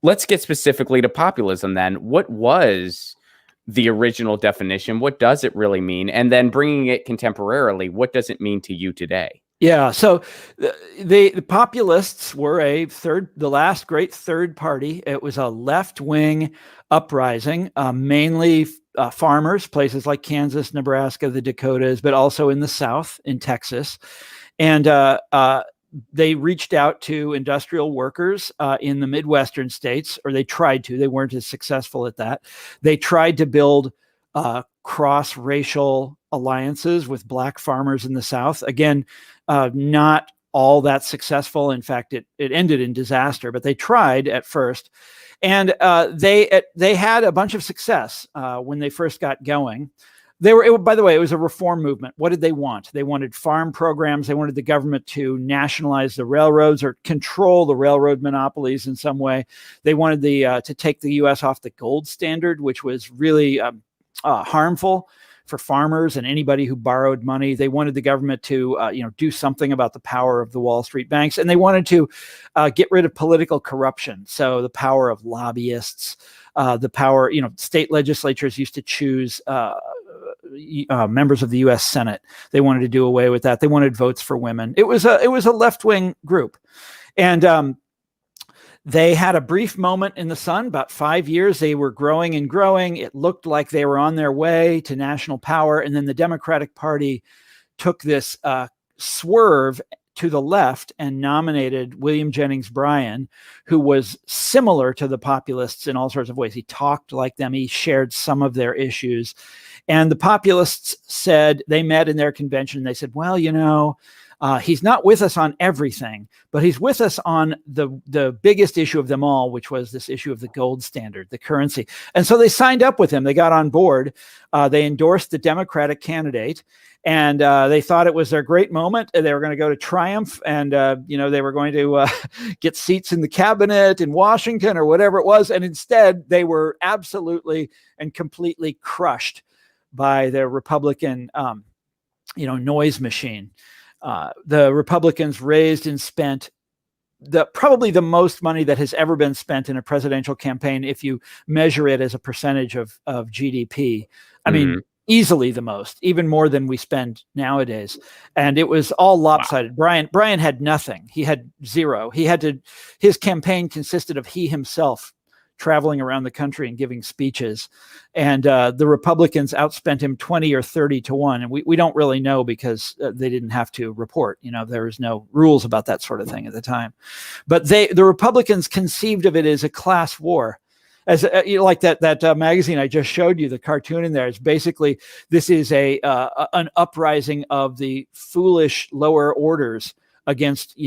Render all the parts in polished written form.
Let's get specifically to populism then. What was the original definition? What does it really mean? And then bringing it contemporarily, what does it mean to you today? Yeah, so the populists were the last great third party. It was a left-wing uprising, mainly farmers, places like Kansas, Nebraska, the Dakotas, but also in the South, in Texas. And they reached out to industrial workers in the Midwestern states, or they tried to. They weren't as successful at that. They tried to build cross-racial alliances with Black farmers in the South. Again, not all that successful. In fact, it ended in disaster, but they tried at first. And they had a bunch of success when they first got going. By the way, it was a reform movement. What did they want? They wanted farm programs. They wanted the government to nationalize the railroads or control the railroad monopolies in some way. They wanted to take the U.S. off the gold standard, which was really harmful for farmers and anybody who borrowed money. They wanted the government to do something about the power of the Wall Street banks, and they wanted to get rid of political corruption. So the power of lobbyists, the power, state legislatures used to choose members of the U.S. Senate. They wanted to do away with that. They wanted votes for women. It was a left-wing group, and they had a brief moment in the sun. About 5 years, they were growing and growing. It looked like they were on their way to national power. And then the Democratic Party took this swerve to the left and nominated William Jennings Bryan, who was similar to the populists in all sorts of ways. He talked like them. He shared some of their issues. And the populists said, they met in their convention. They said, well, he's not with us on everything, but he's with us on the biggest issue of them all, which was this issue of the gold standard, the currency. And so they signed up with him. They got on board. They endorsed the Democratic candidate, and they thought it was their great moment. They were going to go to triumph, and they were going to get seats in the cabinet in Washington or whatever it was. And instead, they were absolutely and completely crushed by the Republican, noise machine. The Republicans raised and spent probably the most money that has ever been spent in a presidential campaign, if you measure it as a percentage of GDP. I mean, easily the most, even more than we spend nowadays. And it was all lopsided. Wow. Bryan had nothing. He had zero. His campaign consisted of he himself traveling around the country and giving speeches. And the Republicans outspent him 20 or 30 to 1. And we don't really know because they didn't have to report. There was no rules about that sort of thing at the time. But the Republicans conceived of it as a class war. As like that magazine I just showed you, the cartoon in there is basically, this is an uprising of the foolish lower orders against,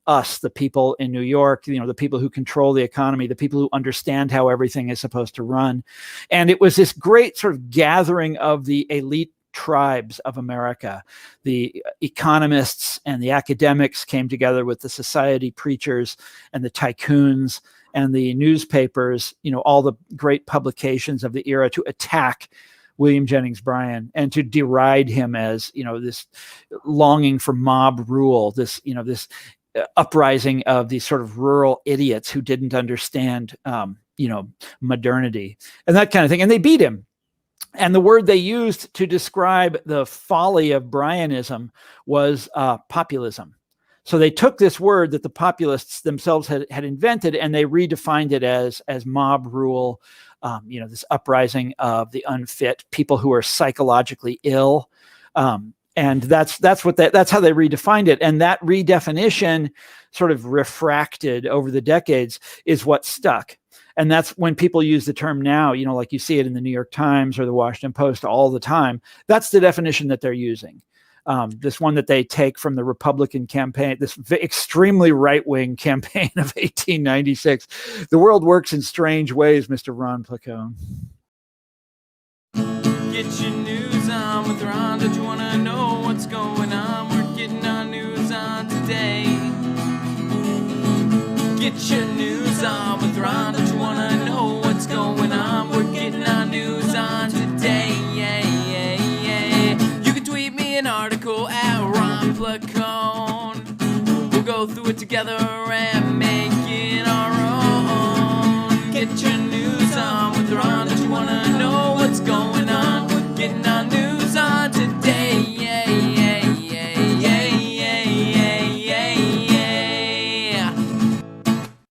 us, the people in New York, the people who control the economy, the people who understand how everything is supposed to run. And it was this great sort of gathering of the elite tribes of America. The economists and the academics came together with the society preachers and the tycoons and the newspapers, all the great publications of the era, to attack William Jennings Bryan and to deride him as, this longing for mob rule, this uprising of these sort of rural idiots who didn't understand, modernity and that kind of thing. And they beat him. And the word they used to describe the folly of Bryanism was populism. So they took this word that the populists themselves had invented, and they redefined it as mob rule, this uprising of the unfit, people who are psychologically ill. And that's how they redefined it. And that redefinition sort of refracted over the decades is what stuck. And that's when people use the term now, like you see it in the New York Times or the Washington Post all the time. That's the definition that they're using. This one that they take from the Republican campaign, this extremely right-wing campaign of 1896. The world works in strange ways, Mr. Ron Placone. Get your news on with Ron. Don't you want to know what's going on? We're getting our news on today. Get your news on with Ron. Don't you want to know what's going on? We're getting our news on today. You can tweet me an article at Ron Placone. We'll go through it together and make it our own. going